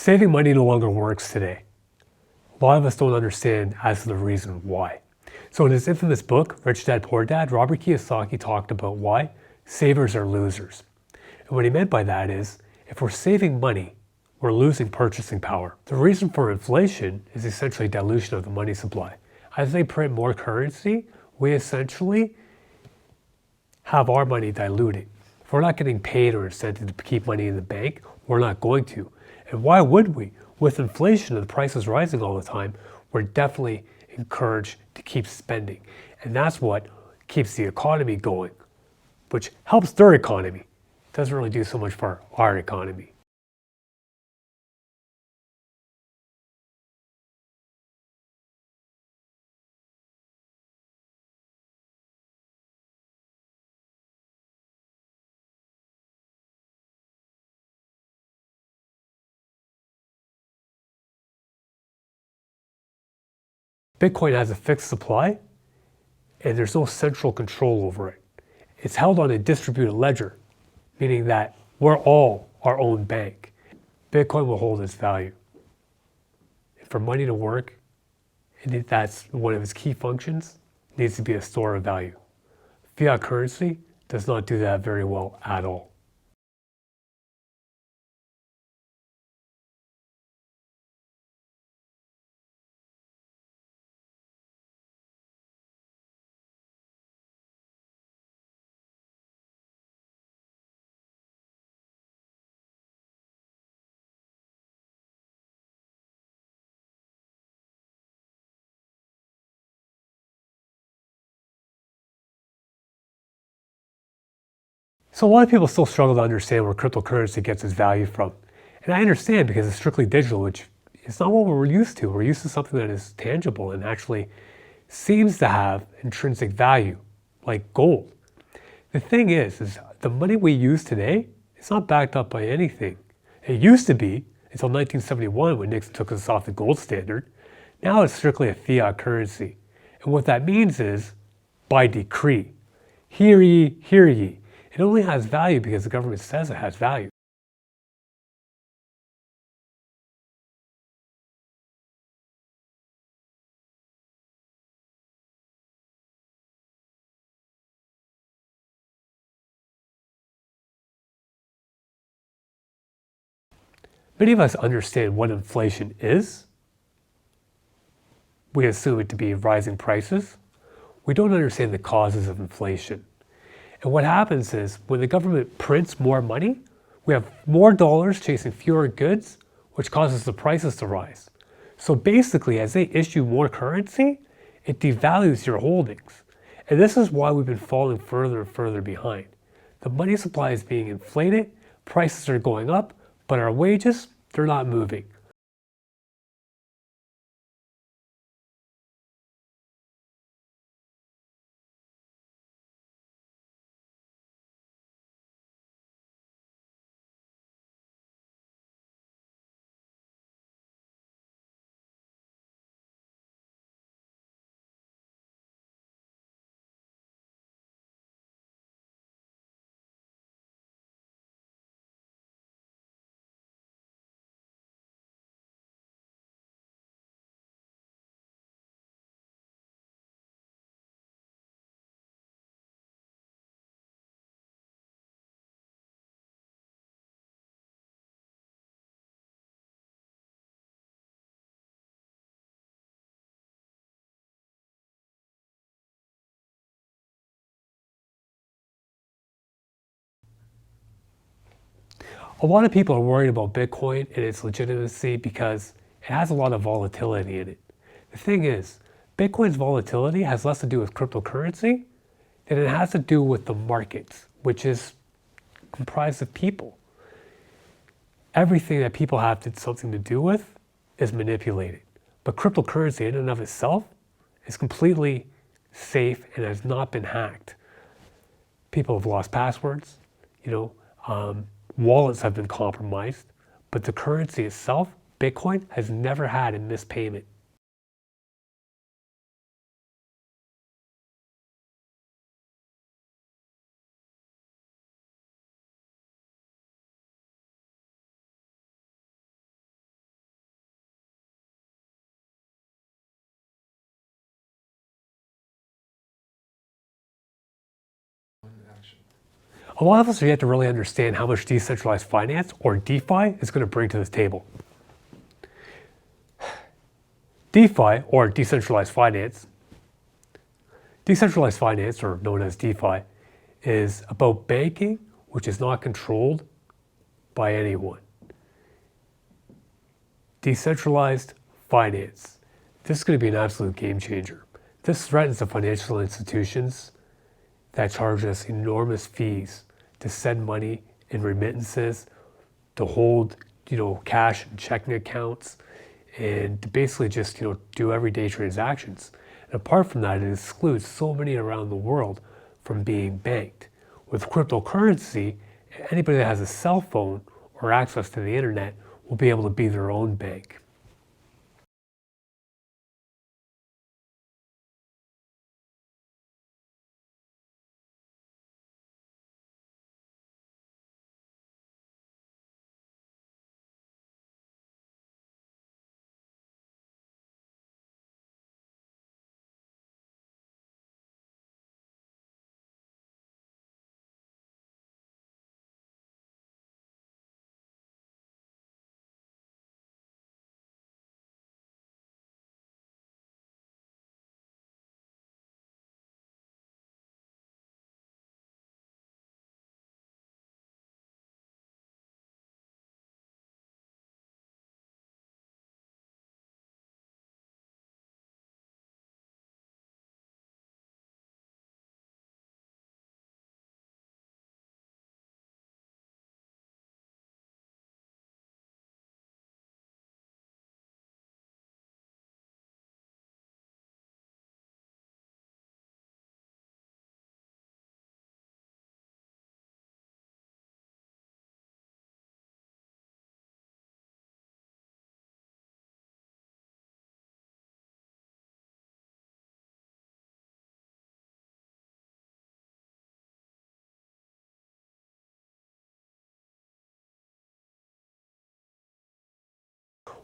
Saving money no longer works today. A lot of us don't understand as to the reason why. So in his infamous book, Rich Dad Poor Dad, Robert Kiyosaki talked about why savers are losers. And what he meant by that is, if we're saving money, we're losing purchasing power. The reason for inflation is essentially dilution of the money supply. As they print more currency, we essentially have our money diluted. If we're not getting paid or incented to keep money in the bank, we're not going to. And why would we? With inflation and the prices rising all the time, we're definitely encouraged to keep spending. And that's what keeps the economy going, which helps their economy. It doesn't really do so much for our economy. Bitcoin has a fixed supply and there's no central control over it. It's held on a distributed ledger, meaning that we're all our own bank. Bitcoin will hold its value. And for money to work, that's one of its key functions, it needs to be a store of value. Fiat currency does not do that very well at all. So a lot of people still struggle to understand where cryptocurrency gets its value from. And I understand because it's strictly digital, which is not what we're used to. We're used to something that is tangible and actually seems to have intrinsic value, like gold. The thing is the money we use today is not backed up by anything. It used to be until 1971 when Nixon took us off the gold standard. Now it's strictly a fiat currency. And what that means is by decree. Hear ye, hear ye. It only has value because the government says it has value. Many of us understand what inflation is. We assume it to be rising prices. We don't understand the causes of inflation. And what happens is when the government prints more money, we have more dollars chasing fewer goods, which causes the prices to rise. So basically, as they issue more currency, it devalues your holdings. And this is why we've been falling further and further behind. The money supply is being inflated, prices are going up, but our wages, they're not moving. A lot of people are worried about Bitcoin and its legitimacy because it has a lot of volatility in it. The thing is, Bitcoin's volatility has less to do with cryptocurrency than it has to do with the markets, which is comprised of people. Everything that people have something to do with is manipulated. But cryptocurrency in and of itself is completely safe and has not been hacked. People have lost passwords, wallets have been compromised, but the currency itself, Bitcoin, has never had a missed payment. A lot of us are yet to really understand how much decentralized finance, or DeFi, is going to bring to the table. DeFi, or decentralized finance, or known as DeFi, is about banking which is not controlled by anyone. Decentralized finance. This is going to be an absolute game changer. This threatens the financial institutions that charge us enormous fees to send money in remittances, to hold, cash in checking accounts, and to basically just, do everyday transactions. And apart from that, it excludes so many around the world from being banked. With cryptocurrency, anybody that has a cell phone or access to the internet will be able to be their own bank.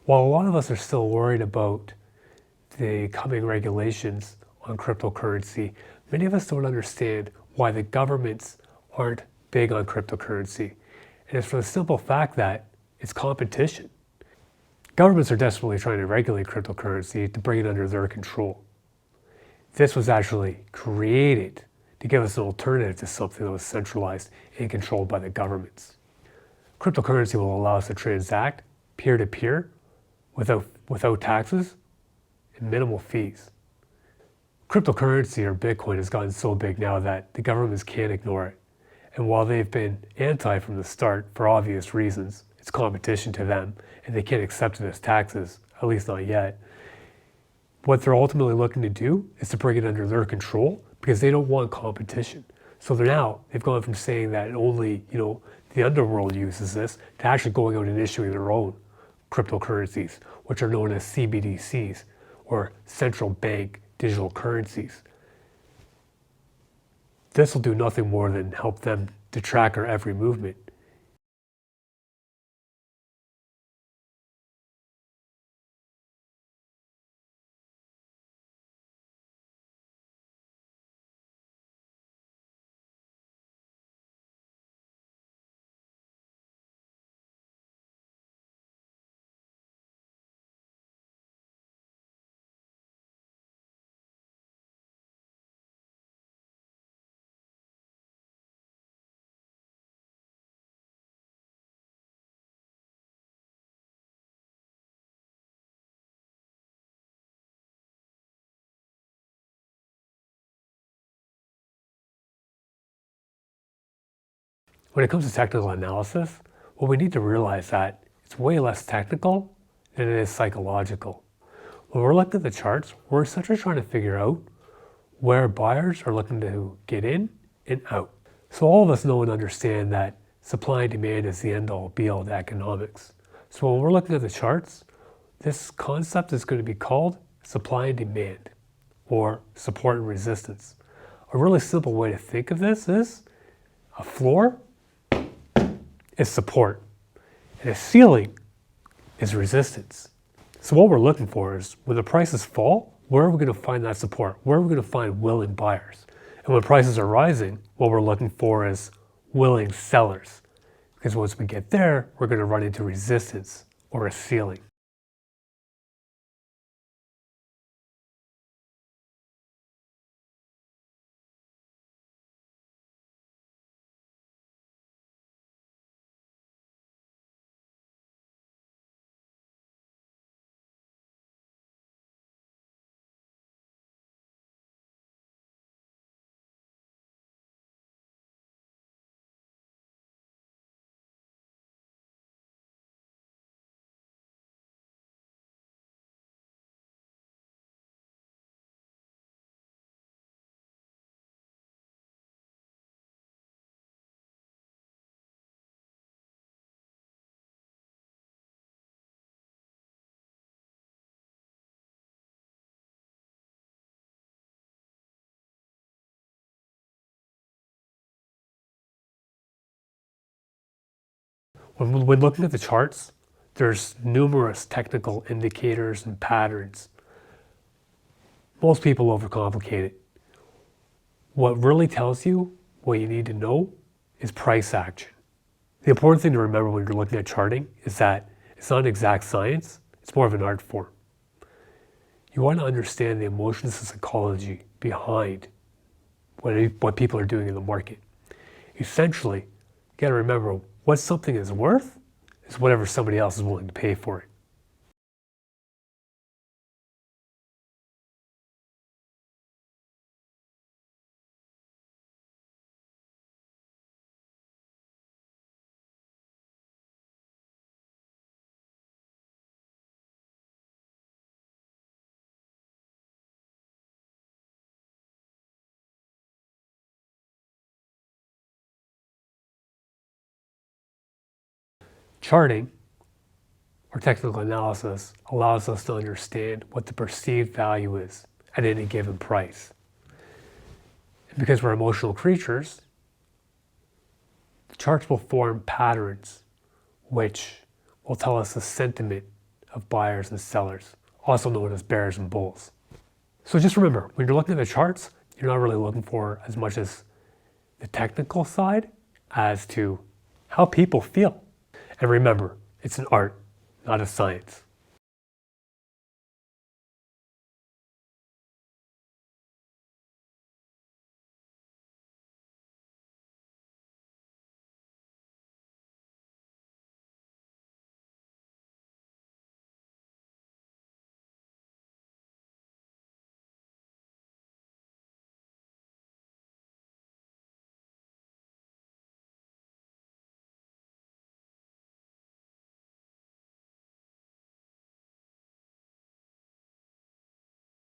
While a lot of us are still worried about the coming regulations on cryptocurrency, many of us don't understand why the governments aren't big on cryptocurrency. And it's for the simple fact that it's competition. Governments are desperately trying to regulate cryptocurrency to bring it under their control. This was actually created to give us an alternative to something that was centralized and controlled by the governments. Cryptocurrency will allow us to transact peer-to-peer without taxes and minimal fees. Cryptocurrency, or Bitcoin, has gotten so big now that the governments can't ignore it. And while they've been anti from the start for obvious reasons, it's competition to them and they can't accept it as taxes, at least not yet. What they're ultimately looking to do is to bring it under their control because they don't want competition. So they've gone from saying that only, the underworld uses this to actually going out and issuing their own cryptocurrencies, which are known as CBDCs, or central bank digital currencies. This will do nothing more than help them to track our every movement. When it comes to technical analysis, what we need to realize that it's way less technical than it is psychological. When we're looking at the charts, we're essentially trying to figure out where buyers are looking to get in and out. So all of us know and understand that supply and demand is the end-all be-all to economics. So when we're looking at the charts, this concept is going to be called supply and demand, or support and resistance. A really simple way to think of this is a floor is support, and a ceiling is resistance. So what we're looking for is when the prices fall, where are we going to find that support? Where are we going to find willing buyers? And when prices are rising, what we're looking for is willing sellers. Because once we get there, we're going to run into resistance or a ceiling. When looking at the charts, there's numerous technical indicators and patterns. Most people overcomplicate it. What really tells you what you need to know is price action. The important thing to remember when you're looking at charting is that it's not an exact science, it's more of an art form. You want to understand the emotions and psychology behind what people are doing in the market. Essentially, you got to remember what something is worth is whatever somebody else is willing to pay for it. Charting or technical analysis allows us to understand what the perceived value is at any given price. And because we're emotional creatures, the charts will form patterns which will tell us the sentiment of buyers and sellers, also known as bears and bulls. So just remember, when you're looking at the charts, you're not really looking for as much as the technical side as to how people feel. And remember, it's an art, not a science.